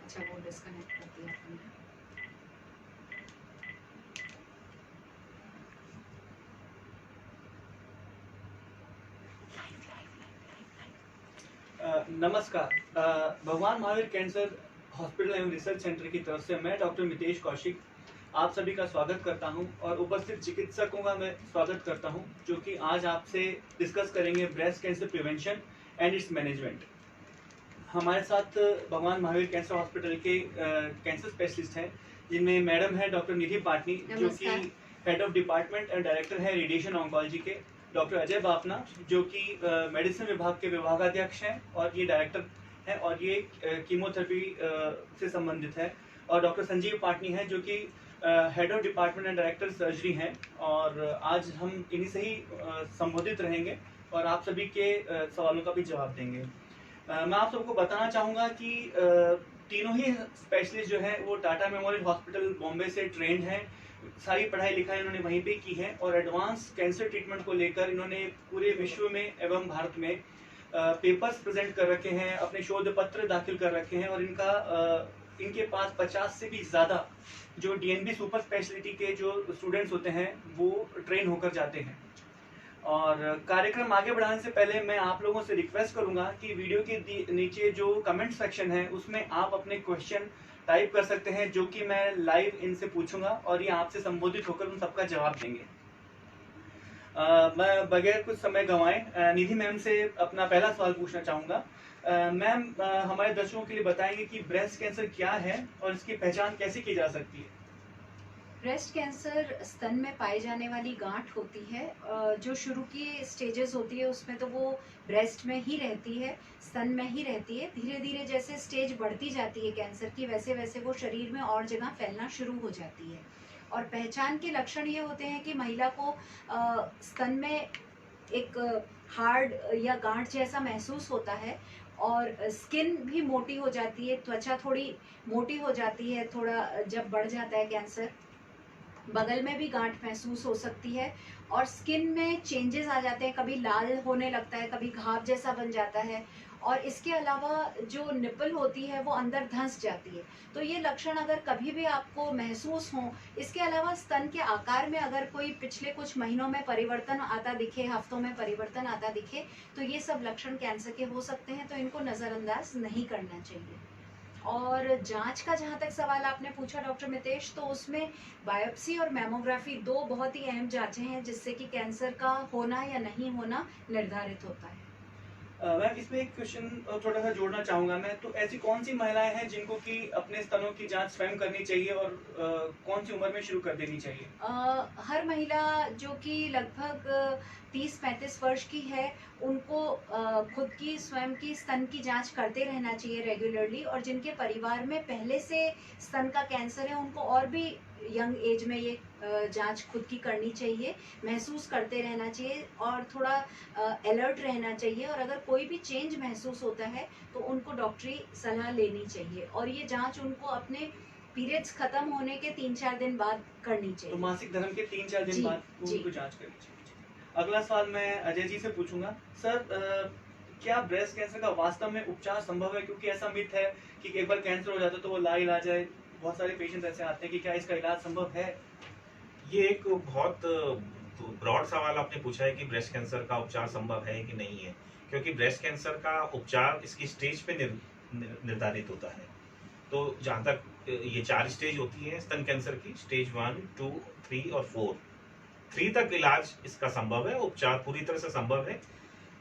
अच्छा वो डिस्कनेक्ट कर दिया आपने। नमस्कार। भगवान महावीर कैंसर हॉस्पिटल एवं रिसर्च सेंटर की तरफ से मैं डॉक्टर मितेश कौशिक आप सभी का स्वागत करता हूं और उपस्थित चिकित्सकों का मैं स्वागत करता हूं, जो कि आज आपसे डिस्कस करेंगे breast cancer prevention and it's management. हमारे साथ भगवान महावीर कैंसर हॉस्पिटल के कैंसर स्पेशलिस्ट हैं, जिनमें मैडम है डॉक्टर निधि पाटनी, जो कि head of department and director है रेडिएशन ऑन्कोलॉजी के, डॉक्टर अजय बापना, जो कि मेडिसिन विभाग के विभागाध्यक्ष हैं और ये डायरेक्टर हैं और ये कीमोथेरेपी से संबंधित है, और डॉक्टर संजीव पाटनी हैं, जो कि head of department and director surgery हैं। और आज हम इन्हीं से ही संबोधित रहेंगे और आप सभी के सवालों का भी जवाब देंगे। मैं आप सबको बताना चाहूँगा कि तीनों ही स्पेशलिस्ट जो है वो टाटा मेमोरियल हॉस्पिटल बॉम्बे से ट्रेंड हैं। सारी पढ़ाई लिखाई इन्होंने वहीं पे की है और एडवांस कैंसर ट्रीटमेंट को लेकर इन्होंने पूरे विश्व में एवं भारत में पेपर्स प्रेजेंट कर रखे हैं, अपने शोध पत्र दाखिल कर रखे हैं, और इनके पास 50 से भी ज़्यादा जो डीएनबी सुपर स्पेशलिटी के जो स्टूडेंट्स होते हैं वो ट्रेन होकर जाते हैं। और कार्यक्रम आगे बढ़ाने से पहले मैं आप लोगों से रिक्वेस्ट करूंगा कि वीडियो के नीचे जो कमेंट सेक्शन है उसमें आप अपने क्वेश्चन टाइप कर सकते हैं, जो कि मैं लाइव इनसे पूछूंगा और ये आपसे संबोधित होकर उन सबका जवाब देंगे। मैं बगैर कुछ समय गंवाए निधि मैम से अपना पहला सवाल पूछना चाहूंगा। मैम, हमारे दर्शकों के लिए बताएंगे कि ब्रेस्ट कैंसर क्या है और इसकी पहचान कैसे की जा सकती है। ब्रेस्ट कैंसर स्तन में पाई जाने वाली गांठ होती है। जो शुरू की स्टेजेस होती है उसमें तो वो ब्रेस्ट में ही रहती है, स्तन में ही रहती है। धीरे धीरे जैसे स्टेज बढ़ती जाती है कैंसर की, वैसे वैसे वो शरीर में और जगह फैलना शुरू हो जाती है। और पहचान के लक्षण ये होते हैं कि महिला को स्तन में एक हार्ड या गांठ जैसा महसूस होता है, और स्किन भी मोटी हो जाती है, त्वचा थोड़ी मोटी हो जाती है थोड़ा जब बढ़ जाता है कैंसर। बगल में भी गांठ महसूस हो सकती है और स्किन में चेंजेस आ जाते हैं, कभी लाल होने लगता है, कभी घाव जैसा बन जाता है। और इसके अलावा जो निपल होती है वो अंदर धंस जाती है। तो ये लक्षण अगर कभी भी आपको महसूस हो, इसके अलावा स्तन के आकार में अगर कोई पिछले कुछ महीनों में परिवर्तन आता दिखे, हफ्तों में परिवर्तन आता दिखे, तो ये सब लक्षण कैंसर के हो सकते हैं। तो इनको नज़रअंदाज नहीं करना चाहिए। और जांच का जहाँ तक सवाल आपने पूछा डॉक्टर मितेश, तो उसमें बायोप्सी और मैमोग्राफी दो बहुत ही अहम जांचें हैं जिससे कि कैंसर का होना या नहीं होना निर्धारित होता है। मैम, इसमें एक क्वेश्चन थोड़ा सा जोड़ना चाहूंगा मैं। तो ऐसी कौन सी महिलाएं हैं जिनको कि अपने स्तनों की जांच स्वयं करनी चाहिए और कौन सी उम्र में शुरू कर देनी चाहिए? हर महिला जो कि लगभग 30-35 वर्ष की है, उनको खुद की स्वयं की स्तन की जांच करते रहना चाहिए रेगुलरली। और जिनके परिवार में पहले से स्तन का कैंसर है, उनको और भी यंग एज में ये जांच खुद की करनी चाहिए, महसूस करते रहना चाहिए और थोड़ा अलर्ट रहना चाहिए। और अगर कोई भी चेंज महसूस होता है तो उनको डॉक्टरी सलाह लेनी चाहिए, और ये जांच उनको अपने पीरियड्स खत्म होने के 3-4 दिन बाद करनी चाहिए। तो मासिक धर्म के 3-4 दिन बाद उनको जांच करनी चाहिए। अगला सवाल मैं अजय जी से पूछूंगा। सर, क्या ब्रेस्ट कैंसर का वास्तव में उपचार संभव है? क्योंकि ऐसा मिथ है कि एक बार कैंसर हो जाता है तो वो लाइलाज है। बहुत सारे पेशेंट ऐसे आते हैं कि क्या इसका इलाज संभव है? ये एक बहुत ब्रॉड सवाल आपने पूछा है कि ब्रेस्ट कैंसर का उपचार संभव है कि नहीं है, क्योंकि ब्रेस्ट कैंसर का उपचार इसकी स्टेज पे निर्धारित होता है। तो जहाँ तक ये 4 स्टेज होती है स्तन कैंसर की, स्टेज 1, 2, 3 और 4। 3 तक इलाज इसका संभव है, उपचार पूरी तरह से संभव है।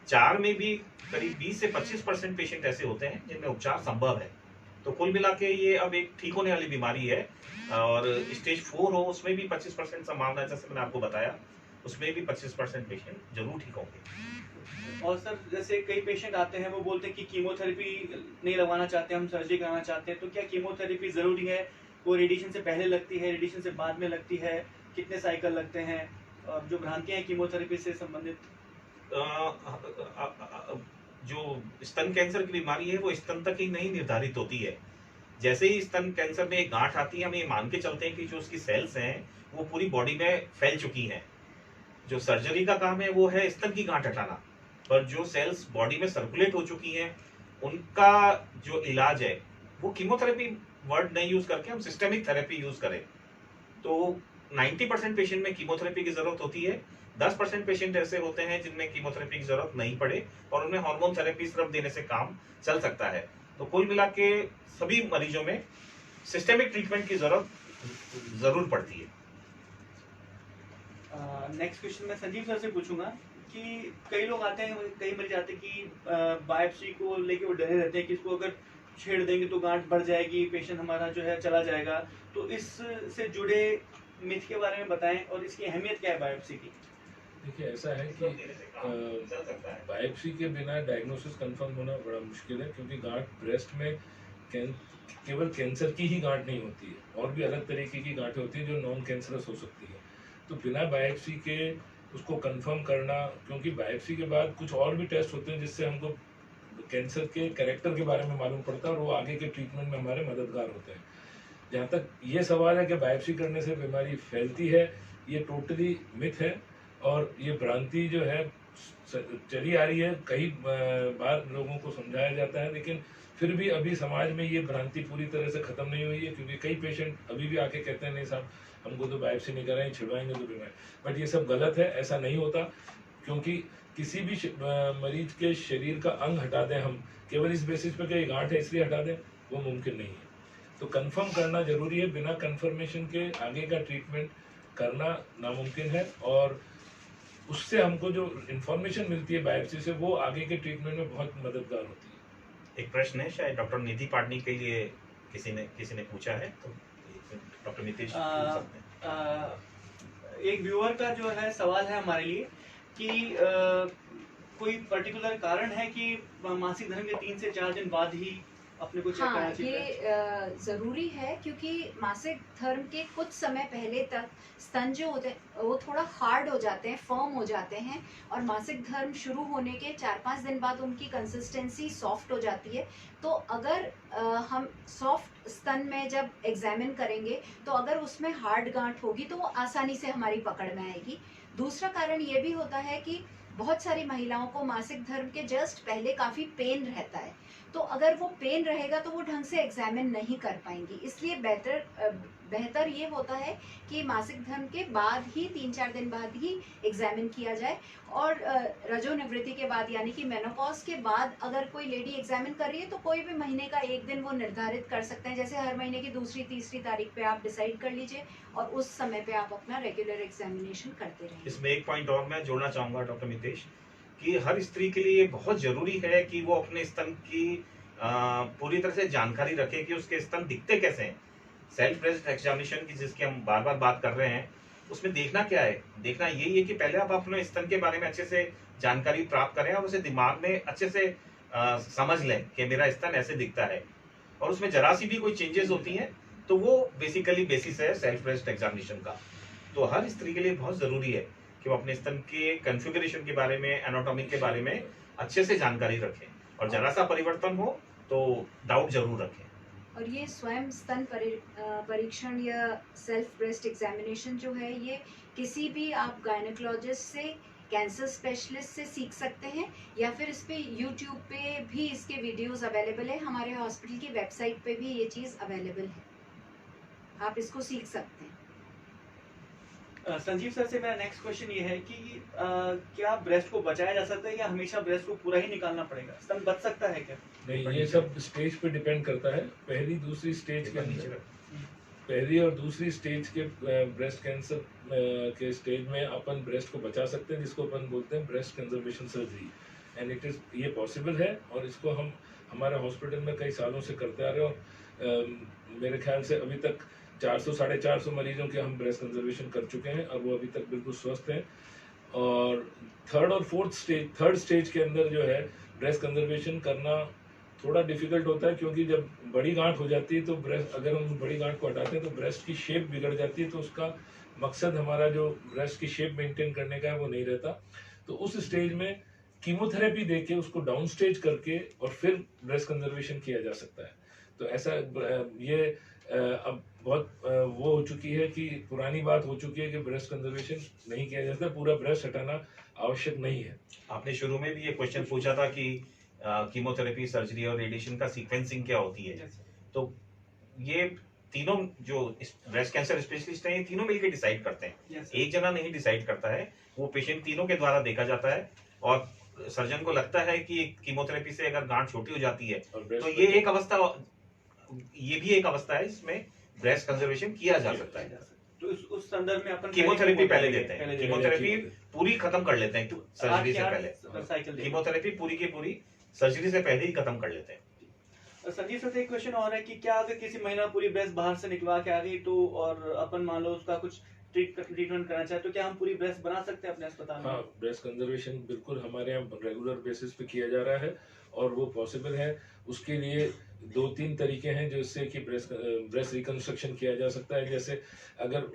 4 में भी करीब 20 से 25% पेशेंट ऐसे होते हैं जिनमें उपचार संभव है। तो कुल मिला के ये अब एक ठीक होने वाली बीमारी है। और स्टेज 4 हो उसमें भी 25% संभावना है, जैसे मैंने आपको बताया, उसमें भी 25% पेशेंट जरूर ठीक होंगे। और सर, जैसे कई पेशेंट आते हैं वो बोलते हैं कि कीमोथेरेपी नहीं लगवाना चाहते, हम सर्जरी कराना चाहते हैं, तो क्या कीमोथेरेपी जरूरी है? वो रेडिएशन से पहले लगती है, रेडिएशन से बाद में लगती है, कितने साइकिल लगते हैं? और जो भ्रांतियां हैं कीमोथेरेपी से संबंधित, जो स्तन कैंसर की बीमारी है वो स्तन तक ही नहीं निर्धारित होती है। जैसे ही स्तन कैंसर में एक गांठ आती है, हम ये मान के चलते हैं कि जो उसकी सेल्स हैं वो पूरी बॉडी में फैल चुकी हैं। जो सर्जरी का काम है वो है स्तन की गांठ हटाना, पर जो सेल्स बॉडी में सर्कुलेट हो चुकी हैं उनका जो इलाज है वो कीमोथेरेपी वर्ड नहीं यूज करके हम सिस्टेमिक थेरेपी यूज करें तो 90% पेशेंट में कीमोथेरेपी की जरूरत होती है। 10% पेशेंट ऐसे होते हैं जिनमें कीमोथेरेपी की जरूरत नहीं पड़े और उन्हें हार्मोन थेरेपी सिर्फ देने से काम चल सकता है। तो कुल मिला के सभी मरीजों में सिस्टेमिक ट्रीटमेंट की जरूरत जरूर पड़ती है। नेक्स्ट क्वेश्चन मैं संजीव सर से पूछूंगा कि कई लोग आते हैं, कई मरीज आते हैं कि बायोप्सी को लेके वो डरे रहते हैं कि इसको अगर छेड़ देंगे तो गांठ बढ़ जाएगी, पेशेंट हमारा जो है चला जाएगा। तो इससे जुड़े मिथ के बारे में बताएं और इसकी अहमियत क्या है बायोप्सी की। देखिए ऐसा है कि बायोप्सी के बिना डायग्नोसिस कंफर्म होना बड़ा मुश्किल है, क्योंकि गांठ ब्रेस्ट में केवल कैंसर की ही गांठ नहीं होती है, और भी अलग तरीके की गांठें होती है जो नॉन कैंसरस हो सकती है। तो बिना बायोप्सी के उसको कंफर्म करना, क्योंकि बायोप्सी के बाद कुछ और भी टेस्ट होते हैं जिससे हमको कैंसर के कैरेक्टर के बारे में मालूम पड़ता है और वो आगे के ट्रीटमेंट में हमारे मददगार होते हैं। जहाँ तक ये सवाल है कि बायोप्सी करने से बीमारी फैलती है, ये टोटली मिथ है और ये भ्रांति जो है चली आ रही है। कई बार लोगों को समझाया जाता है, लेकिन फिर भी अभी समाज में ये भ्रांति पूरी तरह से खत्म नहीं हुई है, क्योंकि कई पेशेंट अभी भी आके कहते हैं नहीं साहब हमको तो बायोप्सी नहीं कराएं, छिड़वाएंगे तो बीमारी। बट ये सब गलत है, ऐसा नहीं होता। क्योंकि किसी भी मरीज के शरीर का अंग हटा दें हम केवल इस बेसिस पे कि गांठ है इसलिए हटा दें, वो मुमकिन नहीं है। तो कंफर्म करना जरूरी है, बिना कंफर्मेशन के आगे का ट्रीटमेंट करना नामुमकिन है, और उससे हमको जो इंफॉर्मेशन मिलती है बायोप्सी से वो आगे के ट्रीटमेंट में बहुत मददगार होती है। एक प्रश्न है शायद डॉक्टर निधि पाटनी के लिए किसी ने पूछा है, तो डॉक्टर नितेश पूछ सकते हैं। एक व्यूअर का जो है सवाल है हमारे लिए कि कोई पर्टिकुलर कारण है कि मासिक धर्म के 3 से 4 दिन बाद ही अपने को चेक हाँ, करना चाहिए। ये जरूरी है, क्योंकि मासिक धर्म के कुछ समय पहले तक स्तन जो होते हैं वो थोड़ा हार्ड हो जाते हैं, फर्म हो जाते हैं, और मासिक धर्म शुरू होने के 4-5 दिन बाद उनकी कंसिस्टेंसी सॉफ्ट हो जाती है। तो अगर हम सॉफ्ट स्तन में जब एग्जामिन करेंगे तो अगर उसमें हार्ड गांठ होगी तो वो आसानी से हमारी पकड़ में आएगी। दूसरा कारण ये भी होता है कि बहुत सारी महिलाओं को मासिक धर्म के जस्ट पहले काफी पेन रहता है, तो अगर वो पेन रहेगा तो वो ढंग से एग्जामिन नहीं कर पाएंगी। इसलिए बेहतर ये होता है कि मासिक धर्म के बाद ही 3-4 दिन बाद ही एग्जामिन किया जाए। और रजोनिवृत्ति के बाद यानी कि मेनोपॉज के बाद अगर कोई लेडी एग्जामिन कर रही है तो कोई भी महीने का एक दिन वो निर्धारित कर सकते हैं, जैसे हर महीने की 2-3 तारीख पे आप डिसाइड कर लीजिए और उस समय पे आप अपना रेगुलर एग्जामिनेशन करते रहें। इसमें एक पॉइंट और मैं जोड़ना चाहूंगा डॉक्टर मितेश, कि हर स्त्री के लिए बहुत जरूरी है कि वो अपने स्तन की पूरी तरह से जानकारी रखे कि उसके स्तन दिखते कैसे हैं। सेल्फ ब्रेस्ट एग्जामिनेशन की जिसकी हम बार बार बात कर रहे हैं, उसमें देखना क्या है, देखना यही है कि पहले आप अपने स्तन के बारे में अच्छे से जानकारी प्राप्त करें और उसे दिमाग में अच्छे से समझ लें कि मेरा स्तन ऐसे दिखता है, और उसमें जरा सी भी कोई चेंजेस होती हैं तो वो बेसिकली बेसिस है सेल्फ ब्रेस्ट एग्जामिनेशन का। तो हर स्त्री के लिए बहुत जरूरी है कि वो अपने स्तन के कॉन्फ़िगरेशन के बारे में, एनाटॉमी के बारे में अच्छे से जानकारी रखें, और जरा सा परिवर्तन हो तो डाउट जरूर रखें। और ये स्वयं स्तन परीक्षण या सेल्फ ब्रेस्ट एग्जामिनेशन जो है, ये किसी भी आप गायनेकोलॉजिस्ट से, कैंसर स्पेशलिस्ट से सीख सकते हैं, या फिर इस पे यूट्यूब पे भी इसके वीडियोस अवेलेबल है। हमारे हॉस्पिटल की वेबसाइट पे भी ये चीज़ अवेलेबल है, आप इसको सीख सकते हैं। संजीव सर से मेरा नेक्स्ट क्वेश्चन ये है कि क्या ब्रेस्ट को बचाया जा सकता है या हमेशा ब्रेस्ट को पूरा ही निकालना पड़ेगा? स्तन बच सकता है क्या? नहीं, ये सब स्टेज पे डिपेंड करता है। पहली दूसरी स्टेज के अंदर, पहली और दूसरी स्टेज के ब्रेस्ट कैंसर के स्टेज में अपन ब्रेस्ट को बचा सकते हैं, जिसको अपन बोलते हैं breast conservation surgery, and it is ये पॉसिबल है, और इसको हम हमारे हॉस्पिटल में कई सालों से करते आ रहे हैं। और मेरे ख्याल से अभी तक 400-450 मरीजों के हम ब्रेस्ट कंजर्वेशन कर चुके हैं और वो अभी तक बिल्कुल स्वस्थ हैं। और थर्ड स्टेज के अंदर जो है ब्रेस्ट कंजर्वेशन करना थोड़ा डिफिकल्ट होता है, क्योंकि जब बड़ी गांठ हो जाती है तो ब्रेस्ट, अगर हम बड़ी गांठ को हटाते हैं तो ब्रेस्ट की शेप बिगड़ जाती है, तो उसका मकसद हमारा जो ब्रेस्ट की शेप मेंटेन करने का है वो नहीं रहता। तो उस स्टेज में कीमोथेरेपी देके उसको डाउन स्टेज करके और फिर ब्रेस्ट कंजर्वेशन किया जा सकता है। तो ऐसा ये अब बहुत वो हो चुकी है कि पुरानी बात हो चुकी है कि ब्रेस्ट कंजर्वेशन नहीं किया जाता, पूरा ब्रेस्ट हटाना आवश्यक नहीं है। आपने शुरू में भी ये क्वेश्चन पूछा था कि कीमोथेरेपी, सर्जरी और रेडिएशन का सीक्वेंसिंग क्या होती है। तो ये तीनों जो ब्रेस्ट कैंसर स्पेशलिस्ट हैं, ये तीनों मिलकर डिसाइड करते हैं। Yes, sir. एक जना नहीं डिसाइड करता है, वो पेशेंट तीनों के द्वारा देखा जाता है। और सर्जन को लगता है कि कीमोथेरेपी से अगर गांठ छोटी हो जाती है और breast तो में ये एक अवस्था, ये भी एक अवस्था है जिसमें ब्रेस्ट कंजर्वेशन किया जा सकता है। तो उस संदर्भ में अपन कीमोथेरेपी पहले देते हैं, पहले कीमोथेरेपी पूरी खत्म कर लेते हैं सर्जरी से पहले। साइकिल कीमोथेरेपी पूरी की पूरी सर्जरी से पहले ही खत्म कर लेते हैं। संजीव सर, एक क्वेश्चन और है कि क्या अगर किसी महिला पूरी ब्रेस्ट बाहर से निकलवा के आ गई तो, और अपन मान लो उसका कुछ ट्रीटमेंट करना चाहे, तो क्या हम पूरी ब्रेस्ट बना सकते हैं अपने अस्पताल में? हाँ, ब्रेस्ट कंजर्वेशन बिल्कुल हमारे यहाँ रेगुलर बेसिस पे किया जा रहा है और वो पॉसिबल है। उसके लिए 2-3 तरीके हैं जिससे कि ब्रेस्ट रिकंस्ट्रक्शन किया जा सकता है। जैसे अगर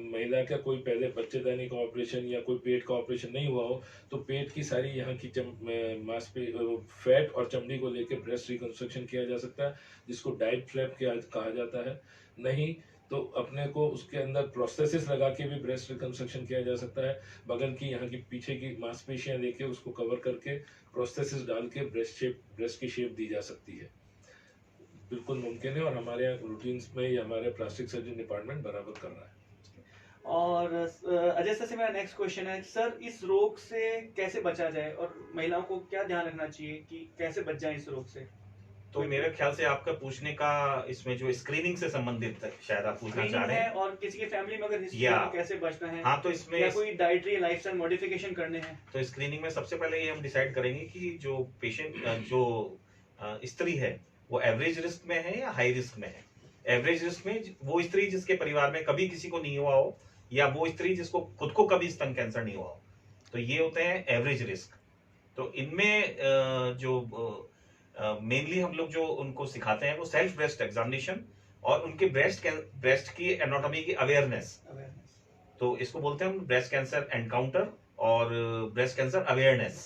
महिला का कोई पहले बच्चेदानी का ऑपरेशन या कोई पेट का ऑपरेशन नहीं हुआ हो, तो पेट की सारी यहाँ की फैट और चमड़ी को लेकर ब्रेस्ट रिकंस्ट्रक्शन किया जा सकता है, जिसको डाइट फ्लैप कहा जाता है। नहीं तो अपने को उसके अंदर प्रोस्थेसिस लगा के भी ब्रेस्ट रिकंस्ट्रक्शन किया जा सकता है। बगल की यहाँ की पीछे की मांसपेशियां लेके उसको कवर करके प्रोस्थेसिस डाल के ब्रेस्ट की शेप दी जा सकती है। बिल्कुल मुमकिन है और हमारे यहाँ रूटीन्स में या हमारे प्लास्टिक सर्जन डिपार्टमेंट बराबर कर रहा है। और अजय सर से मेरा नेक्स्ट क्वेश्चन है, सर इस रोग से कैसे बचा जाए और महिलाओं को क्या ध्यान रखना चाहिए कि कैसे बच जाए इस रोग से? तो मेरे ख्याल से आपका पूछने का इसमें जो स्क्रीनिंग से संबंधित है, शायद आप पूछना चाह रहे हैं, और किसी की फैमिली में अगर हिस्ट्री या है तो कैसे बचना है? हाँ, तो इसमें या कोई डाइटरी लाइफस्टाइल मॉडिफिकेशन करने हैं? तो स्क्रीनिंग में सबसे पहले ये हम डिसाइड करेंगे कि जो पेशेंट जो स्त्री है वो एवरेज रिस्क में है या हाई रिस्क में है। एवरेज रिस्क में वो स्त्री जिसके परिवार में कभी किसी को नहीं हुआ हो, या वो स्त्री जिसको खुद को कभी स्तन कैंसर नहीं हुआ हो, तो ये होते हैं एवरेज रिस्क। तो इनमें जो मेनली हम लोग जो उनको सिखाते हैं वो सेल्फ ब्रेस्ट एग्जामिनेशन और उनके ब्रेस्ट की एनाटॉमी की अवेयरनेस। तो इसको बोलते हैं हम ब्रेस्ट कैंसर एनकाउंटर और ब्रेस्ट कैंसर अवेयरनेस।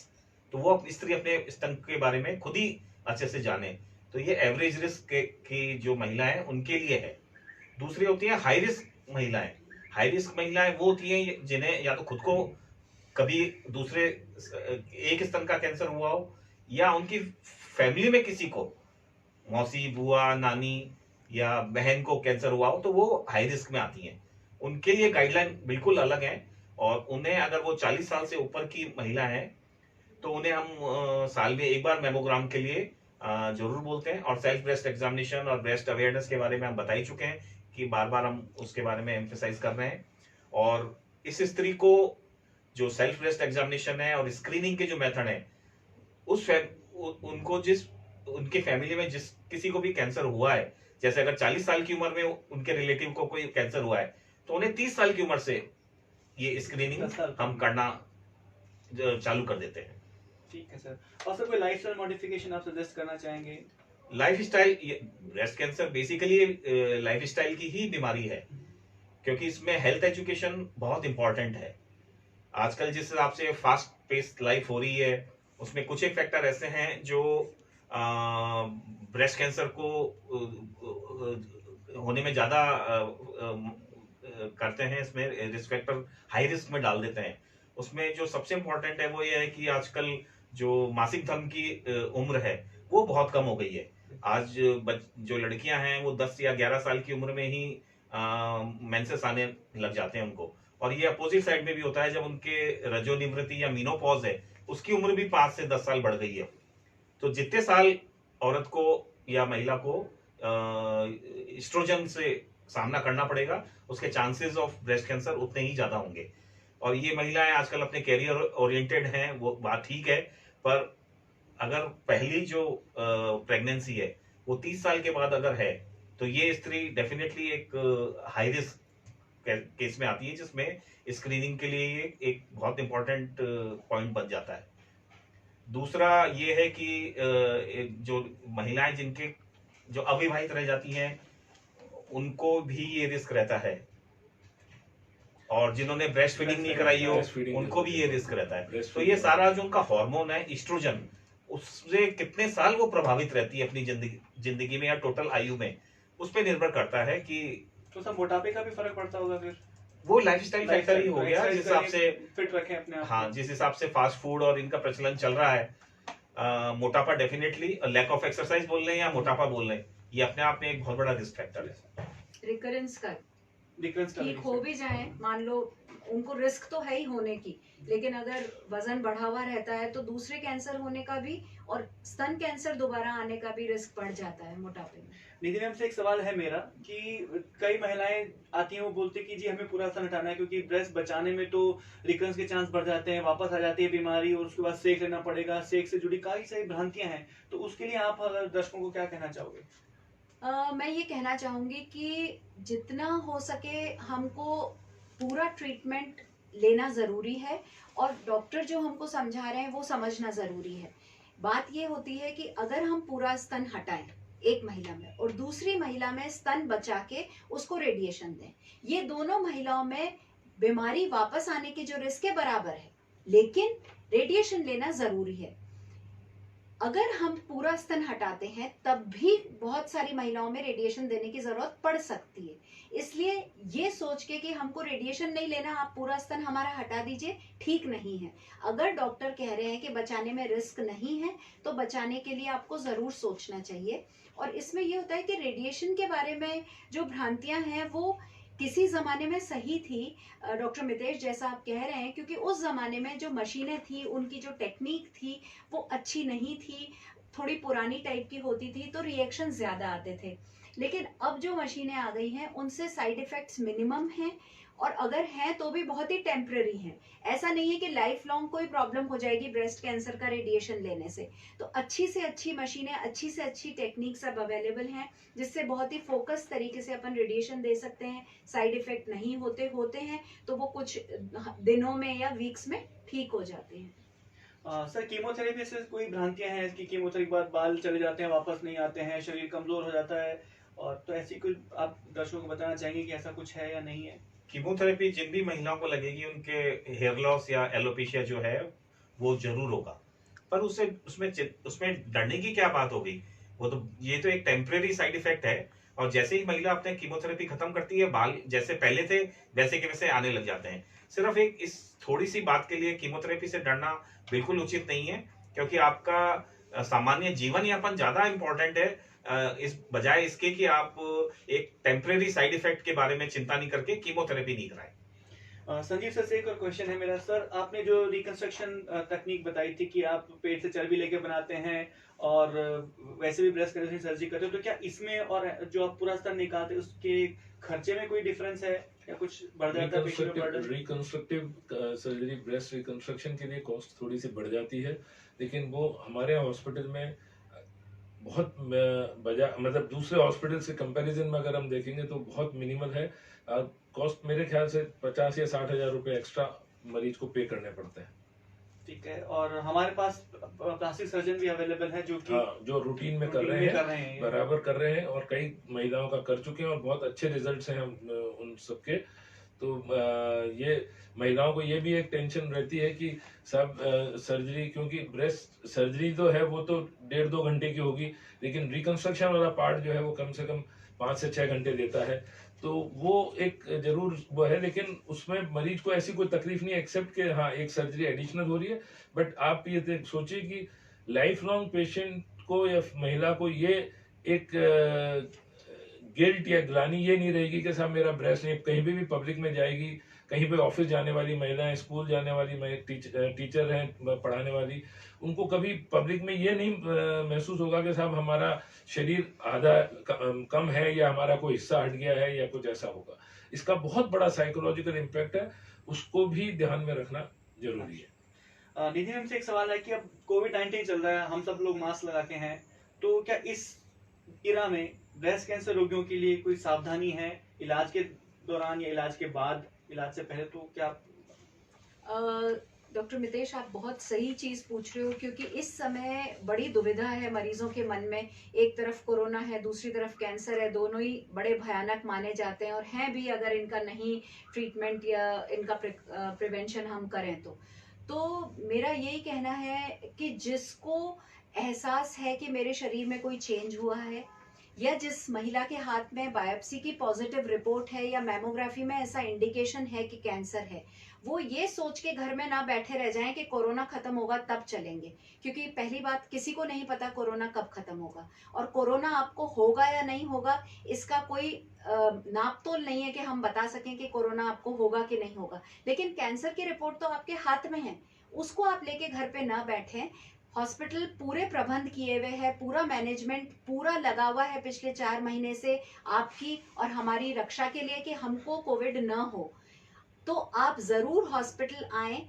तो वो स्त्री अपने स्तन के बारे में खुद ही अच्छे से जाने। तो ये एवरेज रिस्क की जो महिलाएं उनके लिए है। दूसरी होती है हाई रिस्क महिलाएं। हाई रिस्क महिलाएं वो होती हैं जिन्हें या तो खुद को कभी दूसरे एक स्तन का कैंसर हुआ हो, या उनकी फैमिली में किसी को, मौसी, बुआ, नानी या बहन को कैंसर हुआ हो, तो वो हाई रिस्क में आती हैं। उनके लिए गाइडलाइन बिल्कुल अलग है। और उन्हें अगर वो 40 साल से ऊपर की महिला है तो उन्हें हम साल में एक बार मेमोग्राम के लिए जरूर बोलते हैं। और सेल्फ ब्रेस्ट एग्जामिनेशन और ब्रेस्ट अवेयरनेस के बारे में हम बता ही चुके हैं कि बार बार हम उसके बारे में एम्फेसाइज कर रहे हैं। और इस स्त्री को जो सेल्फ ब्रेस्ट एग्जामिनेशन है और स्क्रीनिंग के जो मेथड है, उनको जिस उनके फैमिली में जिस किसी को भी कैंसर हुआ है, जैसे अगर 40 साल की उम्र में उनके रिलेटिव को कोई कैंसर हुआ है, तो उन्हें 30 साल की उम्र से ये स्क्रीनिंग हम करना चालू कर देते हैं। ठीक है सर। और सर कोई लाइफस्टाइल मॉडिफिकेशन आप सजेस्ट करना चाहेंगे? Lifestyle, breast cancer basically lifestyle की ही बीमारी है, क्योंकि इसमें हेल्थ एजुकेशन बहुत इंपॉर्टेंट है। आजकल जिस हिसाब से फास्ट पेस्ड लाइफ हो रही है, उसमें कुछ एक फैक्टर ऐसे हैं जो ब्रेस्ट कैंसर को होने में ज्यादा करते हैं, इसमें रिस्क फैक्टर हाई रिस्क में डाल देते हैं। उसमें जो सबसे इम्पोर्टेंट है वो ये है कि आजकल जो मासिक धर्म की उम्र है वो बहुत कम हो गई है। आज जो लड़कियां हैं वो 10 या 11 साल की उम्र में ही मेंसेस आने लग जाते हैं उनको। और ये अपोजिट साइड में भी होता है, जब उनके रजोनिवृत्ति या मीनोपॉज है उसकी उम्र भी 5 से 10 साल बढ़ गई है। तो जितने साल औरत को या महिला को एस्ट्रोजन से सामना करना पड़ेगा, उसके चांसेस ऑफ ब्रेस्ट कैंसर उतने ही ज्यादा होंगे। और ये महिलाएं आजकल अपने कैरियर ओरिएंटेड हैं, वो बात ठीक है, पर अगर पहली जो प्रेगनेंसी है वो 30 साल के बाद अगर है, तो ये स्त्री डेफिनेटली एक हाई रिस्क केस में आती है, जिसमें स्क्रीनिंग के लिए ये एक बहुत इंपॉर्टेंट पॉइंट बन जाता है। दूसरा ये है कि जो महिलाएं जिनके जो अविवाहित रह जाती हैं उनको भी ये रिस्क रहता है, और जिन्होंने ब्रेस्ट फीडिंग नहीं कराई हो उनको भी ये रिस्क रहता है। तो ये सारा जो उनका हार्मोन है एस्ट्रोजन, उससे कितने साल वो प्रभावित रहती है अपनी जिंदगी में या टोटल आयु में, उस पर निर्भर करता है कि तो सब मोटापे का भी फर्क पड़ता होगा फिर? वो लाइफस्टाइल फैक्टर ही हो गया, जिस हिसाब से फिट रखें अपने आप। हाँ, जिस हिसाब से फास्ट फूड और इनका प्रचलन चल रहा है, मोटापा डेफिनेटली, लैक ऑफ एक्सरसाइज बोल लें या मोटापा बोल लें, ये अपने आप में एक बहुत बड़ा रिस्क फैक्टर है। रिकरेंस का रिकरेंस का ठीक हो भी जाए, मान लो उनको रिस्क तो है ही होने की, लेकिन अगर वजन बढ़ा हुआ रहता है तो दूसरे कैंसर होने का भी और स्तन कैंसर दोबारा आने का भी रिस्क बढ़ जाता है मोटापे में। निधि मैम से एक सवाल है मेरा कि कई महिलाएं आती हैं, वो बोलती हैं कि जी हमें पूरा स्तन हटाना है क्योंकि ब्रेस्ट बचाने में तो रिकरेंस के चांस बढ़ जाते हैं, वापस आ जाती है बीमारी और उसके बाद सेक लेना पड़ेगा, सेक से जुड़ी कई सारी भ्रांतियां हैं, तो उसके लिए आप दर्शकों को क्या कहना चाहोगे? मैं ये कहना चाहूंगी कि जितना हो सके हमको पूरा ट्रीटमेंट लेना ज़रूरी है और डॉक्टर जो हमको समझा रहे हैं वो समझना ज़रूरी है। बात ये होती है कि अगर हम पूरा स्तन हटाएं एक महिला में और दूसरी महिला में स्तन बचा के उसको रेडिएशन दें, ये दोनों महिलाओं में बीमारी वापस आने की जो रिस्क है बराबर है, लेकिन रेडिएशन लेना ज़रूरी है। अगर हम पूरा स्तन हटाते हैं तब भी बहुत सारी महिलाओं में रेडिएशन देने की जरूरत पड़ सकती है, इसलिए ये सोच के कि हमको रेडिएशन नहीं लेना, आप पूरा स्तन हमारा हटा दीजिए, ठीक नहीं है। अगर डॉक्टर कह रहे हैं कि बचाने में रिस्क नहीं है तो बचाने के लिए आपको जरूर सोचना चाहिए। और इसमें ये होता है कि रेडिएशन के बारे में जो भ्रांतियां हैं वो किसी जमाने में सही थी, डॉक्टर मितेश जैसा आप कह रहे हैं, क्योंकि उस जमाने में जो मशीनें थी, उनकी जो टेक्निक थी वो अच्छी नहीं थी, थोड़ी पुरानी टाइप की होती थी, तो रिएक्शन ज्यादा आते थे। लेकिन अब जो मशीनें आ गई हैं उनसे साइड इफेक्ट्स मिनिमम हैं और अगर हैं तो भी बहुत ही टेम्पररी हैं। ऐसा नहीं है कि लाइफ लॉन्ग कोई प्रॉब्लम हो जाएगी ब्रेस्ट कैंसर का रेडिएशन लेने से। तो अच्छी से अच्छी मशीनें, अच्छी से अच्छी टेक्निक्स अब अवेलेबल हैं जिससे बहुत ही फोकस तरीके से अपन रेडिएशन दे सकते हैं। साइड इफेक्ट नहीं होते हैं तो वो कुछ दिनों में या वीक्स में ठीक हो जाते हैं। सर कीमोथेरेपी से कोई भ्रांतियां हैं कि कीमोथेरेपी के बाद बाल चले जाते हैं, वापस नहीं आते हैं, शरीर कमजोर हो जाता है, और तो ऐसी कोई आप दर्शकों को बताना चाहेंगे कि ऐसा कुछ है या नहीं है? कीमोथेरेपी जिन भी महिलाओं को लगेगी उनके हेयर लॉस या एलोपेशिया जो है वो जरूर होगा, पर उससे उसमें डरने की क्या बात हो गई? वो तो ये तो एक टेम्परेरी साइड इफेक्ट है, और जैसे ही महिला अपने कीमोथेरेपी खत्म करती है बाल जैसे पहले थे वैसे के वैसे आने लग जाते हैं। सिर्फ एक इस थोड़ी सी बात के लिए कीमोथेरेपी से डरना बिल्कुल उचित नहीं है, क्योंकि आपका सामान्य जीवन यापन ज्यादा इंपॉर्टेंट है इस बजाय इसके कि आप एक टेम्परेरी साइड इफेक्ट के बारे में चिंता नहीं करके कीमोथेरेपी नहीं कराएं। संजीव सर से एक और क्वेश्चन है मेरा। सर आपने जो रिकंस्ट्रक्शन तकनीक बताई थी कि आप पेट से चर्बी लेके बनाते हैं और वैसे भी ब्रेस्ट कैंसर सर्जरी करते हो, तो क्या इसमें और जो आप पूरा स्तन निकालते हैं उसके खर्चे में कोई डिफरेंस है या कुछ बढ़ जाता है? रिकंस्ट्रक्टिव सर्जरी, ब्रेस्ट रिकंस्ट्रक्शन के लिए कॉस्ट थोड़ी सी बढ़ जाती है, लेकिन वो हमारे हॉस्पिटल में बहुत मतलब दूसरे हॉस्पिटल से कंपैरिजन में अगर हम देखेंगे तो बहुत मिनिमल है। कॉस्ट मेरे ख्याल से 50 या 60 हजार रुपए एक्स्ट्रा मरीज को पे करने पड़ते हैं। ठीक है, और हमारे पास प्लास्टिक सर्जन भी अवेलेबल है जो कि जो रूटीन में कर रहे हैं, बराबर कर रहे हैं और कई महिलाओं का कर चुके हैं और बहुत अच्छे रिजल्ट्स हैं हम उन सबके। तो ये महिलाओं को ये भी एक टेंशन रहती है कि सब सर्जरी, क्योंकि ब्रेस्ट सर्जरी तो है वो तो 1.5-2 घंटे की होगी, लेकिन रिकंस्ट्रक्शन वाला पार्ट जो है वो कम से कम 5 से 6 घंटे देता है। तो वो एक जरूर वो है, लेकिन उसमें मरीज को ऐसी कोई तकलीफ नहीं है एक्सेप्ट कि हाँ एक सर्जरी एडिशनल हो रही है। बट आप ये सोचिए कि लाइफ लॉन्ग पेशेंट को या महिला को ये एक गिल्ट या ग्लानी ये नहीं रहेगी कि साहब मेरा ब्रेस्ट नहीं। कहीं भी पब्लिक में जाएगी, कहीं पे ऑफिस जाने वाली महिलाएं, स्कूल जाने वाली टीचर हैं पढ़ाने वाली, उनको कभी पब्लिक में ये नहीं महसूस होगा कि साहब हमारा शरीर आधा कम है या हमारा कोई हिस्सा हट गया है या कुछ ऐसा होगा। इसका बहुत बड़ा साइकोलॉजिकल इम्पैक्ट है, उसको भी ध्यान में रखना जरूरी है। निधि मैम से एक सवाल है कि अब कोविड-19 चल रहा है, हम सब लोग मास्क लगा के हैं, तो क्या इस इरा में ब्रेस्ट कैंसर रोगियों के लिए कोई सावधानी है इलाज के दौरान या इलाज के बाद, इलाज से पहले? तो क्या डॉक्टर मितेश आप बहुत सही चीज पूछ रहे हो, क्योंकि इस समय बड़ी दुविधा है मरीजों के मन में। एक तरफ कोरोना है, दूसरी तरफ कैंसर है, दोनों ही बड़े भयानक माने जाते हैं और हैं भी अगर इनका नहीं ट्रीटमेंट या इनका प्रिवेंशन हम करें तो मेरा यही कहना है कि जिसको एहसास है कि मेरे शरीर में कोई चेंज हुआ है, या जिस महिला के हाथ में बायोप्सी की पॉजिटिव रिपोर्ट है या मैमोग्राफी में ऐसा इंडिकेशन है कि कैंसर है, वो ये सोच के घर में ना बैठे रह जाएं कि कोरोना खत्म होगा तब चलेंगे, क्योंकि पहली बात किसी को नहीं पता कोरोना कब खत्म होगा, और कोरोना आपको होगा या नहीं होगा इसका कोई नाप तोल नहीं है कि हम बता सकें कि कोरोना आपको होगा कि नहीं होगा। लेकिन कैंसर की रिपोर्ट तो आपके हाथ में है, उसको आप लेके घर पे ना बैठें। हॉस्पिटल पूरे प्रबंध किए हुए हैं, पूरा मैनेजमेंट पूरा लगा हुआ है पिछले 4 महीने से आपकी और हमारी रक्षा के लिए कि हमको कोविड न हो। तो आप जरूर हॉस्पिटल आएं,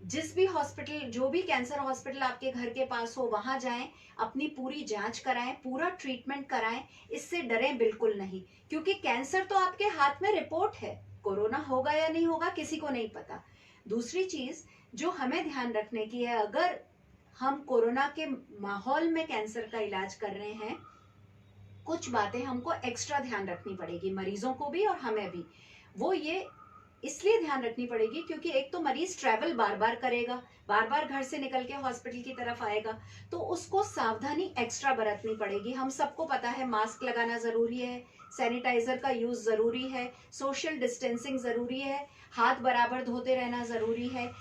जिस भी हॉस्पिटल, जो भी कैंसर हॉस्पिटल आपके घर के पास हो वहां जाएं, अपनी पूरी जांच कराएं, पूरा ट्रीटमेंट कराएं। इससे डरें बिल्कुल नहीं, क्योंकि कैंसर तो आपके हाथ में रिपोर्ट है, कोरोना होगा या नहीं होगा किसी को नहीं पता। दूसरी चीज जो हमें ध्यान रखने की है, अगर हम कोरोना के माहौल में कैंसर का इलाज कर रहे हैं, कुछ बातें हमको एक्स्ट्रा ध्यान रखनी पड़ेगी, मरीजों को भी और हमें भी। वो ये इसलिए ध्यान रखनी पड़ेगी क्योंकि एक तो मरीज ट्रैवल बार बार करेगा, बार बार घर से निकल के हॉस्पिटल की तरफ आएगा, तो उसको सावधानी एक्स्ट्रा बरतनी पड़ेगी। हम सबको पता है मास्क लगाना जरूरी है, सैनिटाइजर का यूज जरूरी है, सोशल डिस्टेंसिंग जरूरी है, हाथ बराबर धोते रहना जरूरी है।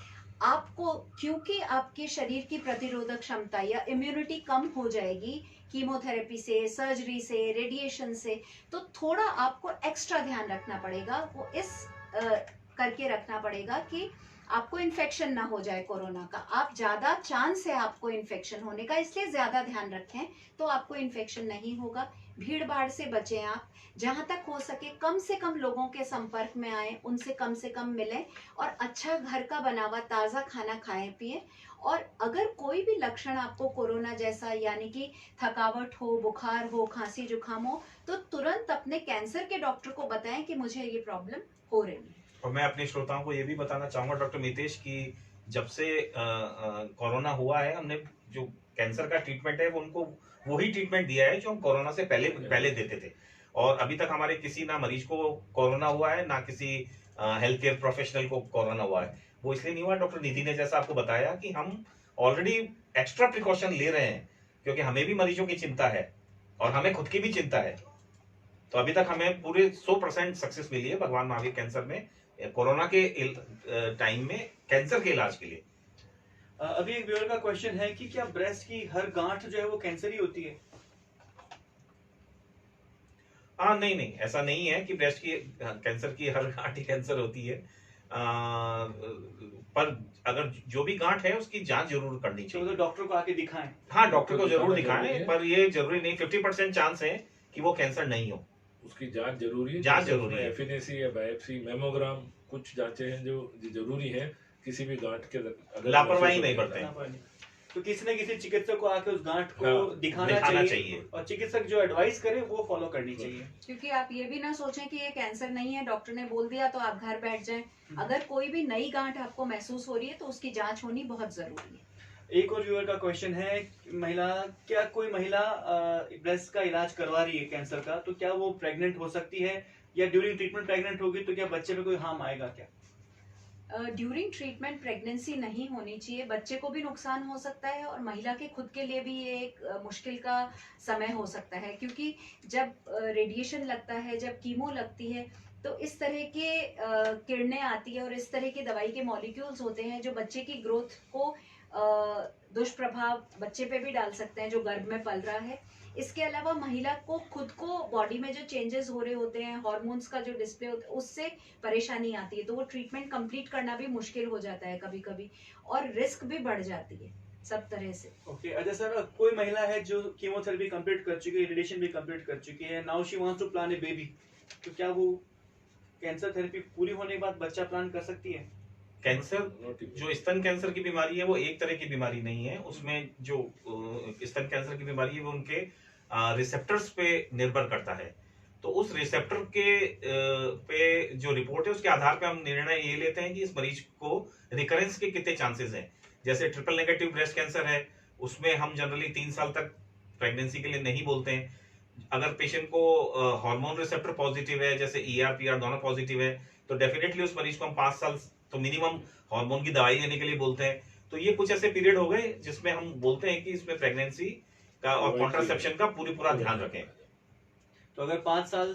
आपको, क्योंकि आपके शरीर की प्रतिरोधक क्षमता या इम्यूनिटी कम हो जाएगी कीमोथेरेपी से, सर्जरी से, रेडिएशन से, तो थोड़ा आपको एक्स्ट्रा ध्यान रखना पड़ेगा। वो इस करके रखना पड़ेगा कि आपको इन्फेक्शन ना हो जाए कोरोना का। आप ज्यादा चांस है आपको इन्फेक्शन होने का, इसलिए ज्यादा ध्यान रखें तो आपको इन्फेक्शन नहीं होगा। भीड़ भाड़ से बचें आप, जहां तक हो सके कम से कम लोगों के संपर्क में आए, उनसे कम से कम मिलें, और अच्छा घर का बना हुआ ताज़ा खाना खाएं पिएं। और अगर कोई भी लक्षण आपको कोरोना जैसा, यानी कि थकावट हो, बुखार हो, खांसी जुकाम हो, तो तुरंत अपने कैंसर के डॉक्टर को बताएं कि मुझे ये प्रॉब्लम हो रही है। और मैं अपने श्रोताओं को ये भी बताना चाहूंगा डॉक्टर मितेश की जब से कोरोना हुआ है, हमने जो कैंसर का ट्रीटमेंट है वो उनको वही ट्रीटमेंट दिया है जो हम कोरोना से पहले देते थे। और अभी तक हमारे किसी ना मरीज को कोरोना हुआ है, ना किसी हेल्थ केयर प्रोफेशनल को कोरोना हुआ है। वो इसलिए नहीं हुआ, डॉक्टर निधि ने जैसा आपको बताया कि हम ऑलरेडी एक्स्ट्रा प्रिकॉशन ले रहे हैं, क्योंकि हमें भी मरीजों की चिंता है और हमें खुद की भी चिंता है। तो अभी तक हमें पूरे 100% सक्सेस मिली है भगवान महावीर कैंसर में, कोरोना के टाइम में कैंसर के इलाज के लिए। अभी एक व्यूअर का क्वेश्चन है कि क्या ब्रेस्ट की हर गांठ जो है वो कैंसर ही होती है? नहीं नहीं, ऐसा नहीं है कि ब्रेस्ट की कैंसर की हर गांठ ही कैंसर होती है। पर अगर जो भी गांठ है उसकी जांच जरूर करनी चाहिए। तो डॉक्टर को आके दिखाएं। हाँ, डॉक्टर को जरूर दिखाएं, पर ये जरूरी नहीं, 50% चांस है कि वो कैंसर नहीं हो। उसकी जांच जरूरी है, जांच जरूरी है। एफिनेसी या बायोप्सी, मेमोग्राम, कुछ जांचें हैं जो जरूरी है। किसी भी गांठ के अगर लापरवाही नहीं बरतें। तो किसी न किसी चिकित्सक को आके उस गांठ को दिखाना चाहिए और चिकित्सक जो एडवाइस करे वो फॉलो करनी चाहिए। क्योंकि आप ये भी ना सोचें कि ये कैंसर नहीं है, डॉक्टर ने बोल दिया तो आप घर बैठ जाएं। अगर कोई भी नई गांठ आपको महसूस हो रही है तो उसकी जांच होनी बहुत जरूरी है। एक और व्यूअर का क्वेश्चन है, क्या कोई महिला ब्रेस्ट का इलाज करवा रही है कैंसर का, तो क्या वो प्रेग्नेंट हो सकती है, या ड्यूरिंग ट्रीटमेंट प्रेग्नेंट होगी तो क्या बच्चे पे कोई हार्म आएगा क्या? ड्यूरिंग ट्रीटमेंट प्रेगनेंसी नहीं होनी चाहिए, बच्चे को भी नुकसान हो सकता है और महिला के खुद के लिए भी ये एक मुश्किल का समय हो सकता है, क्योंकि जब रेडिएशन लगता है, जब कीमो लगती है, तो इस तरह के किरणें आती है और इस तरह के दवाई के मॉलिक्यूल्स होते हैं जो बच्चे की ग्रोथ को दुष्प्रभाव बच्चे पे भी डाल सकते हैं जो गर्भ में पल रहा है। इसके अलावा महिला को खुद को बॉडी में जो चेंजेस हो रहे होते हैं, हार्मोन्स का जो डिस्प्ले होता है, उससे परेशानी आती है, तो वो ट्रीटमेंट कंप्लीट करना भी मुश्किल हो जाता है कभी कभी, और रिस्क भी बढ़ जाती है सब तरह से। ओके, अच्छा सर, कोई महिला है जो कीमोथेरेपी कंप्लीट कर चुकी है, रेडिएशन भी कंप्लीट कर चुकी है, now she wants to plan a baby, तो क्या वो कैंसर थेरेपी पूरी होने के बाद बच्चा प्लान कर सकती है? कैंसर, जो स्तन कैंसर की बीमारी है वो एक तरह की बीमारी नहीं है। उसमें जो स्तन कैंसर की बीमारी है वो उनके रिसेप्टर्स पे निर्भर करता है। तो उस रिसेप्टर के पे जो रिपोर्ट है उसके आधार पे हम निर्णय ये लेते हैं कि इस मरीज को रिकरेंस के कितने चांसेस हैं। जैसे ट्रिपल नेगेटिव ब्रेस्ट कैंसर है, उसमें हम जनरली 3 साल तक प्रेगनेंसी के लिए नहीं बोलते हैं। अगर पेशेंट को हार्मोन रिसेप्टर पॉजिटिव है, जैसे ER PR दोनों पॉजिटिव है, तो डेफिनेटली उस मरीज को हम 5 साल तो मिनिमम हार्मोन की दवाई लेने के लिए बोलते हैं। तो ये कुछ ऐसे पीरियड हो गए जिसमें हम बोलते हैं कि इसमें प्रेगनेंसी का और कॉन्ट्रासेप्शन का पूरा ध्यान रखें। तो अगर 5 साल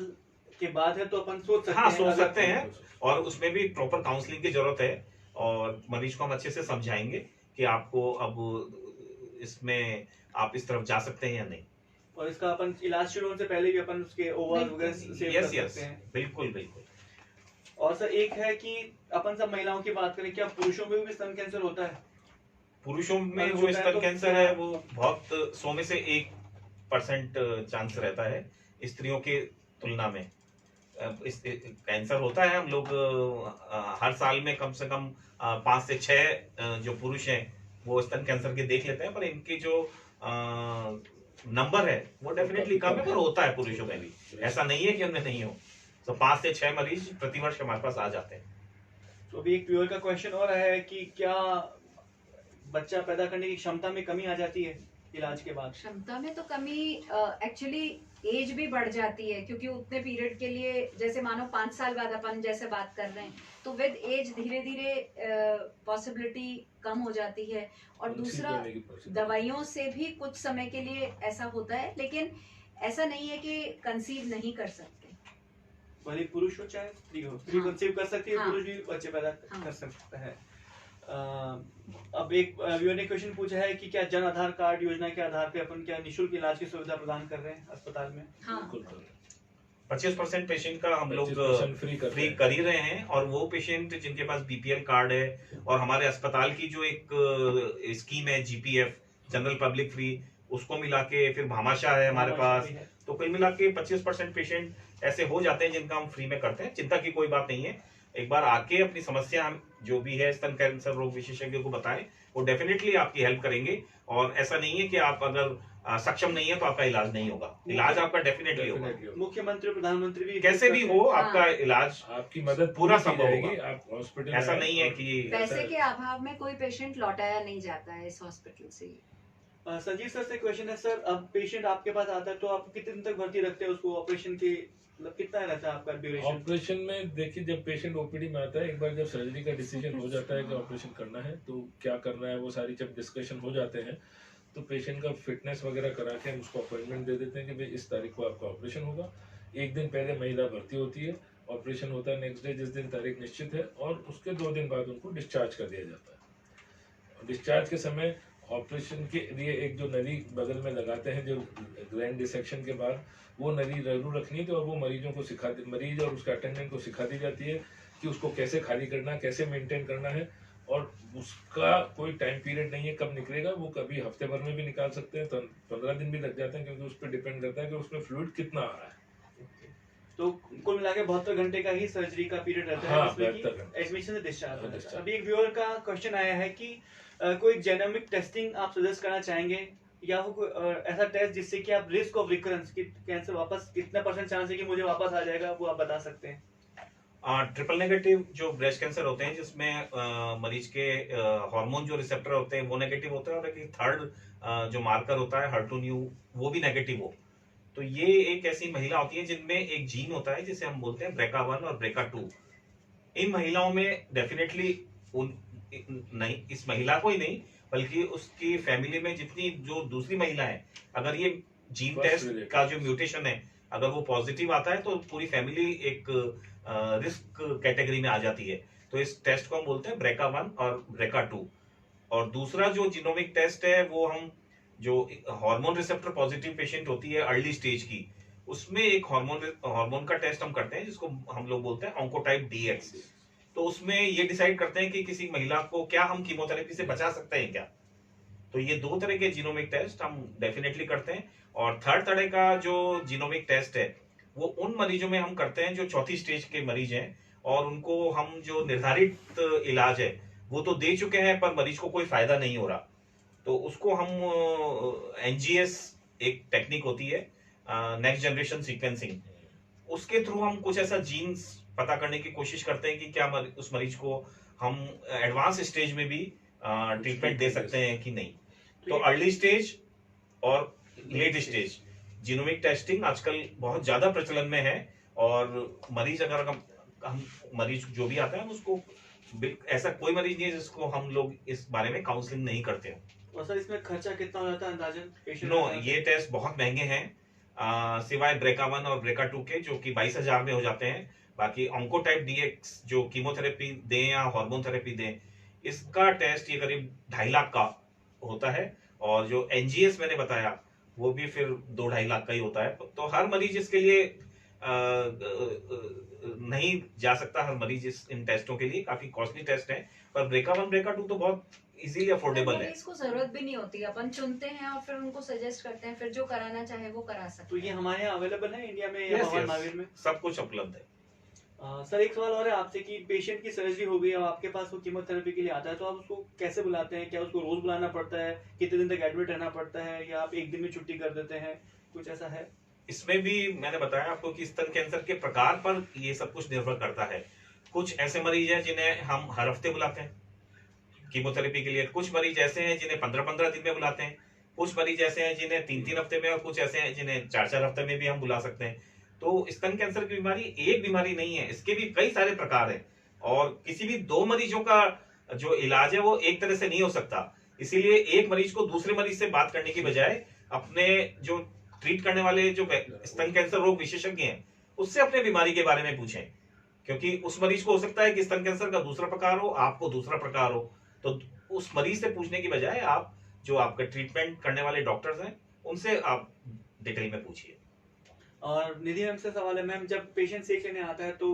के बाद है तो अपन सोच सकते हाँ, हैं। सोच अगर- सकते हैं। और उसमें भी प्रॉपर काउंसलिंग की जरूरत है और मरीज को हम अच्छे से समझाएंगे कि आपको अब इसमें आप इस तरफ जा सकते हैं या नहीं। और इसका अपन इलाज शुरू होने से पहले भी अपन उसके ओवर बिल्कुल। वगैरह सेव कर यस यस, सकते हैं। बिल्कुल बिल्कुल। और सर एक है कि अपन सब महिलाओं की बात करें, क्या पुरुषों में भी स्तन कैंसर होता है? पुरुषों में अगर जो होता है स्तन तो कैंसर क्या- है वो बहुत 100 में से 1% चांस रहता है स्त्रियों के तुलना में। कैंसर होता है, हम लोग हर साल में कम से कम 5 से 6 जो पुरुष हैं वो स्तन कैंसर के देख लेते हैं, पर इनकी जो नंबर है वो डेफिनेटली कम है, पर होता है पुरुषों में भी। ऐसा नहीं है कि उनमें नहीं हो। तो 5 से 6 मरीज प्रतिवर्ष हमारे पास आ जाते हैं। तो अभी एक व्यूअर का क्वेश्चन और है कि क्या बच्चा पैदा करने की क्षमता में कमी आ जाती है इलाज के बाद? क्षमता में तो कमी, एक्चुअली एज भी बढ़ जाती है, क्योंकि उतने पीरियड के लिए, जैसे मानो 5 साल बाद अपन जैसे बात कर रहे हैं, तो विद एज धीरे धीरे पॉसिबिलिटी कम हो जाती है। और दूसरा, दवाइयों से भी कुछ समय के लिए ऐसा होता है, लेकिन ऐसा नहीं है कि कंसीव नहीं कर सकते। भले पुरुष हो चाहे स्त्री हो, स्त्री हाँ। कंसीव कर सकती है, हाँ। पुरुष भी बच्चे पैदा हाँ। कर सकता है। अब एक व्यूअर ने क्वेश्चन पूछा है कि क्या जन आधार कार्ड योजना के आधार पे अपन क्या निःशुल्क इलाज की सुविधा प्रदान कर रहे हैं अस्पताल में? हाँ। 25% पेशेंट का हम लोग 25% फ्री कर ही रहे हैं। और वो पेशेंट जिनके पास बीपीएल कार्ड है और हमारे अस्पताल की जो एक स्कीम है जीपीएफ, जनरल पब्लिक फ्री, उसको मिला के फिर भामाशाह है हमारे पास, भी है। तो कुल मिला के 25% पेशेंट ऐसे हो जाते हैं जिनका हम फ्री में करते हैं। चिंता की कोई बात नहीं है। एक बार आके अपनी समस्या हम जो भी है स्तन कैंसर रोग विशेषज्ञ को बताएं, वो डेफिनेटली आपकी हेल्प करेंगे। और ऐसा नहीं है कि आप अगर सक्षम नहीं है तो आपका इलाज नहीं होगा। इलाज आपका डेफिनेटली होगा। मुख्यमंत्री प्रधानमंत्री भी कैसे भी हो आपका हाँ। इलाज आपकी मदद पूरा की संभव जाएगी। होगा। आप हॉस्पिटल ऐसा आए नहीं है और कि पैसे के अभाव में कोई पेशेंट लौटाया नहीं जाता है इस हॉस्पिटल से। संजीव सर से क्वेश्चन है, सर अब पेशेंट आपके पास आता है तो आप कितने दिन तक भर्ती रखते हैं उसको? ऑपरेशन की मतलब कितना रहता है आपका ड्यूरेशन? ऑपरेशन में देखिए, जब पेशेंट ओपीडी में आता है, एक बार जब सर्जरी का डिसीजन हो जाता है कि ऑपरेशन करना है तो क्या करना है, वो सारी जब डिस्कशन हो जाते हैं तो पेशेंट का फिटनेस वगैरह करा के हम उसको अपॉइंटमेंट दे देते हैं कि भाई इस तारीख को आपका ऑपरेशन होगा। एक दिन पहले महिला भर्ती होती है, ऑपरेशन होता है नेक्स्ट डे जिस दिन तारीख निश्चित है, और उसके 2 दिन बाद उनको डिस्चार्ज कर दिया जाता है। डिस्चार्ज के समय ऑपरेशन के लिए एक जो नली बगल में लगाते हैं, जो ग्रैंड डिसेक्शन के बाद, वो नली जरूर रखनी है। और वो मरीजों को मरीज और उसके अटेंडेंट को सिखा दी जाती है कि उसको कैसे खाली करना है, कैसे मेंटेन करना है। और उसका कोई टाइम पीरियड नहीं है कब निकलेगा, वो कभी हफ्ते भर में भी निकाल सकते हैं, तो 15 दिन भी लग जाते हैं, क्योंकि उस पर डिपेंड करता है कि उसमें फ्लूइड कितना आ रहा है। तो कुल मिला के 72 घंटे का ही सर्जरी का पीरियड रहता है, हाँ, जिसमें 72 घंटे। एडमिशन से डिस्चार्ज होता है। discharge। अभी एक व्यूअर का क्वेश्चन आया है कि कोई जेनोमिक टेस्टिंग आप सजेस्ट करना चाहेंगे, या वो कोई ऐसा टेस्ट जिससे कि आप रिस्क ऑफ रिकरेंस की कैंसर वापस कितना % चांस है कि मुझे वापस आ जाएगा, वो आप बता सकते हैं? ट्रिपल नेगेटिव जो ब्रेस्ट कैंसर होते हैं, जिसमें मरीज के हार्मोन जो रिसेप्टर होते हैं वो नेगेटिव होता है, और एक थर्ड जो मार्कर होता है HER2/neu वो भी नेगेटिव हो, तो ये एक ऐसी महिला होती है जिनमें एक जीन होता है जिसे हम बोलते हैं BRCA1 और BRCA2। इन महिलाओं में डेफिनेटली नहीं, इस महिला को ही नहीं बल्कि उसकी फैमिली में जितनी जो दूसरी महिला है, अगर ये जीन First टेस्ट related। का जो म्यूटेशन है अगर वो पॉजिटिव आता है तो पूरी फैमिली एक रिस्क कैटेगरी में आ जाती है। तो इस टेस्ट को हम बोलते हैं BRCA1 और BRCA2। और दूसरा जो जीनोमिक टेस्ट है वो हम जो हार्मोन रिसेप्टर पॉजिटिव पेशेंट होती है अर्ली स्टेज की, उसमें एक हार्मोन का टेस्ट हम करते हैं जिसको हम लोग बोलते हैं ऑन्कोटाइप DX। तो उसमें ये डिसाइड करते हैं कि किसी महिला को क्या हम कीमोथेरेपी से बचा सकते हैं क्या। तो ये 2 तरह के जीनोमिक टेस्ट हम डेफिनेटली करते हैं। और थर्ड तरह का जो जीनोमिक टेस्ट है वो उन मरीजों में हम करते हैं जो चौथी स्टेज के मरीज हैं, और उनको हम जो निर्धारित इलाज है वो तो दे चुके हैं पर मरीज को कोई फायदा नहीं हो रहा, तो उसको हम NGS एक टेक्निक होती है नेक्स्ट जनरेशन सीक्वेंसिंग, उसके थ्रू हम कुछ ऐसा जीन्स पता करने की कोशिश करते हैं कि क्या उस मरीज को हम एडवांस स्टेज में भी ट्रीटमेंट दे सकते हैं कि नहीं। तो अर्ली स्टेज और लेट स्टेज जीनोमिक टेस्टिंग आजकल बहुत ज्यादा प्रचलन में है, और मरीज अगर हम मरीज जो भी आता है हम उसको, ऐसा कोई मरीज नहीं है जिसको हम लोग इस बारे में काउंसलिंग नहीं करते हैं। और सर इसमें खर्चा कितना हो जाता है अंदाजन? नो, ये टेस्ट बहुत महंगे हैं। सिवाय ब्रेका 1 और ब्रेका 2 के, जो कि 22,000 में हो जाते हैं। बाकी ऑन्कोटाइप डीएक्स जो कीमोथेरेपी दें या हार्मोन थेरेपी दें, इसका टेस्ट ये करीब 2.5 लाख का होता है। और जो एनजीएस मैंने बताया वो भी फिर 2-2.5 लाख का ही होता है। तो हर मरीज इसके लिए नहीं जा सकता, हर मरीज इन टेस्टों के लिए काफी कॉस्टली टेस्ट है। पर ब्रेका 1 ब्रेका 2 तो बहुत इजीली अफोर्डेबल है। इसको जरूरत भी नहीं होती, अपन चुनते हैं और फिर उनको सजेस्ट करते हैं, फिर जो कराना चाहे वो करा सकते तो हैं। ये हमारे यहाँ अवेलेबल है इंडिया में या Yes, भगवान yes, महावीर में? सब कुछ उपलब्ध है। सर एक सवाल और है आपसे कि पेशेंट की सर्जरी हो गई, अब आपके पास वो कीमोथेरेपी के लिए आता है, तो आप उसको कैसे बुलाते हैं? क्या उसको रोज बुलाना पड़ता है? कितने दिन तक एडमिट रहना पड़ता है, या आप एक दिन में छुट्टी कर देते हैं? कुछ ऐसा है? इसमें भी मैंने बताया आपको कि स्तन कैंसर के प्रकार पर ये सब कुछ निर्भर करता है। कुछ ऐसे मरीज हैं जिन्हें हम हर हफ्ते बुलाते हैं कीमोथेरेपी के लिए, कुछ मरीज ऐसे हैं जिन्हें 15-15 दिन में बुलाते हैं, कुछ मरीज ऐसे हैं जिन्हें 3-3 हफ्ते में, और कुछ ऐसे हैं जिन्हें 4-4 हफ्ते में भी हम बुला सकते हैं। तो स्तन कैंसर की बीमारी एक बीमारी नहीं है, इसके भी कई सारे प्रकार हैं, और किसी भी 2 मरीजों का जो इलाज है वो एक तरह से नहीं हो सकता। इसीलिए एक मरीज को दूसरे मरीज से बात करने की बजाय अपने जो ट्रीट करने वाले जो स्तन कैंसर रोग विशेषज्ञ हैं उससे अपने बीमारी के बारे में पूछें, क्योंकि उस मरीज को हो सकता है कि स्तन कैंसर का दूसरा प्रकार हो, आपको दूसरा प्रकार हो। तो उस मरीज से पूछने की बजाय आप जो आपका ट्रीटमेंट करने वाले डॉक्टर्स हैं उनसे आप डिटेल में पूछिए। और निधि मैम से सवाल है, मैम जब पेशेंट सेक लेने आता है तो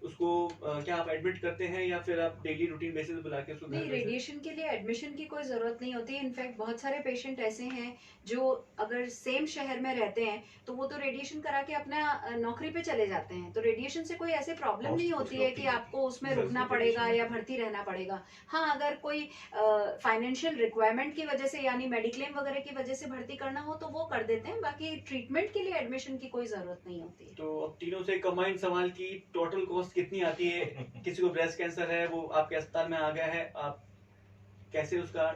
उसको क्या आप एडमिट करते हैं या फिर आप डेली रूटीन बेसिस बुला के उसको घर नहीं, भेजते हैं? रेडिएशन के लिए एडमिशन की कोई जरूरत नहीं होती। इनफैक्ट बहुत सारे पेशेंट ऐसे हैं जो अगर सेम शहर में रहते हैं तो वो तो रेडिएशन करा के अपना नौकरी पे चले जाते हैं, तो रेडिएशन से कोई ऐसे प्रॉब्लम और नहीं कुछ होती लोग है कि भी आपको उसमें जल्दी रुकना radiation पड़ेगा में- या भर्ती रहना पड़ेगा। हाँ, अगर कोई फाइनेंशियल रिक्वायरमेंट की वजह से यानी मेडिक्लेम वगैरह की वजह से भर्ती करना हो तो वो कर देते हैं, बाकी ट्रीटमेंट के लिए एडमिशन की कोई जरूरत नहीं होती है। तो अब तीनों से कंबाइंड सवाल की टोटल कॉस्ट कितनी आती है? किसी को ब्रेस्ट कैंसर है, वो आपके अस्पताल में आ गया है, आप कैसे उसका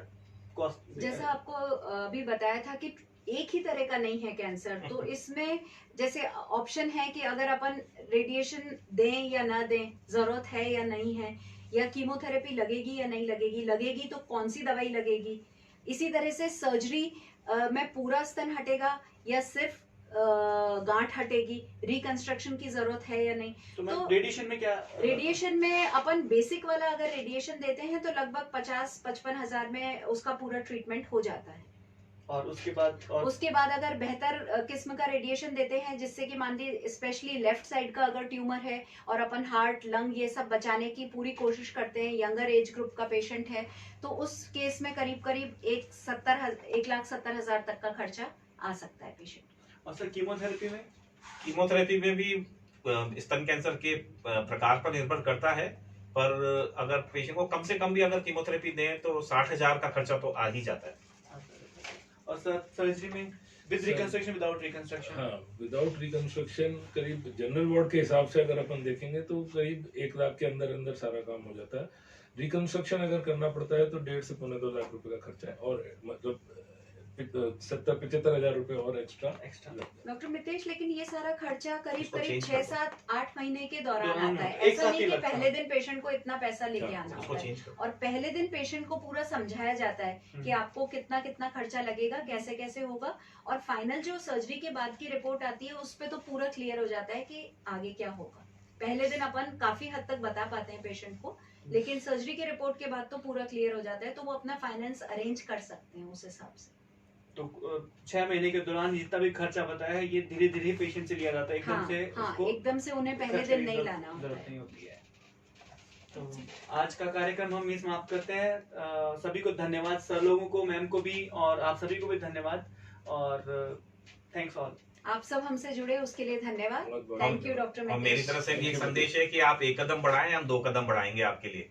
कॉस्ट? जैसा आपको अभी बताया था कि एक ही तरह का नहीं है कैंसर, तो इसमें जैसे ऑप्शन है कि अगर अपन रेडिएशन दें या ना दें, जरूरत है या नहीं है, या कीमोथेरेपी लगेगी या नहीं लगेगी, लगेगी तो कौन सी दवाई लगेगी। इसी तरह से सर्जरी में पूरा स्तन हटेगा या सिर्फ गांठ हटेगी, रिकंस्ट्रक्शन की जरूरत है या नहीं। तो मैम तो रेडिएशन में क्या? रेडिएशन में अपन बेसिक वाला अगर रेडिएशन देते हैं तो लगभग 50-55 हजार में उसका पूरा ट्रीटमेंट हो जाता है। और उसके बाद उसके बाद अगर बेहतर किस्म का रेडिएशन देते हैं, जिससे कि मान लीजिए स्पेशली लेफ्ट साइड का अगर ट्यूमर है और अपन हार्ट लंग ये सब बचाने की पूरी कोशिश करते हैं, यंगर एज ग्रुप का पेशेंट है, तो उस केस में करीब करीब 1,70,000 तक का खर्चा आ सकता है पेशेंट। और सर कीमोथेरेपी में? कीमोथेरेपी में भी स्तन कैंसर के प्रकार पर निर्भर करता है, पर अगर पेशेंट को कम से कम भी अगर कीमोथेरेपी दें तो 60,000 का खर्चा तो आ ही जाता है। और सर सर्जरी में with sir- reconstruction, without reconstruction? हाँ, विदाउट रिकंस्ट्रक्शन करीब जनरल वार्ड के हिसाब से अगर अपन देखेंगे तो करीब 1 लाख के अंदर अंदर सारा काम हो जाता है। रिकंस्ट्रक्शन अगर करना पड़ता है तो 1.5 से 2.25 लाख रुपए का खर्चा है, और मतलब 70-75 हजार रुपए और एक्स्ट्रा एक्स्ट्रा डॉक्टर मितेश, लेकिन ये सारा खर्चा करीब उसको करीब change 6-7-8 महीने के दौरान दौरान आता है। एक ऐसा साथ नहीं ही कि लगता है। पहले दिन पेशेंट को इतना पैसा लेके हाँ, आना उसको होता है, चेंज करो। और पहले दिन पेशेंट को पूरा समझाया जाता है कि आपको कितना कितना खर्चा लगेगा, कैसे कैसे होगा, और फाइनल जो सर्जरी के बाद की रिपोर्ट आती है उस पे तो पूरा क्लियर हो जाता है कि आगे क्या होगा। पहले दिन अपन काफी हद तक बता पाते हैं पेशेंट को, लेकिन सर्जरी के रिपोर्ट के बाद तो पूरा क्लियर हो जाता है, तो वो अपना फाइनेंस अरेंज कर सकते हैं उस हिसाब से। तो 6 महीने के दौरान जितना भी खर्चा बताया है ये धीरे धीरे पेशेंट से लिया जाता है, एकदम हाँ, से हाँ, उसको एकदम से उन्हें पहले खर्च दिन करने की नहीं लाना होता जरूरत है। नहीं होती है। तो आज का कार्यक्रम हम यहीं समाप्त करते हैं। सभी को धन्यवाद, सर लोगों को, मैम को भी, और आप सभी को भी धन्यवाद, और थैंक्स ऑल। आप सब हमसे जुड़े उसके लिए धन्यवाद। बहुत बहुत थैंक यू डॉक्टर और मेरी मितेश। तरफ से भी एक संदेश है कि आप 1 कदम बढ़ाएं, हम 2 कदम बढ़ाएंगे आपके लिए।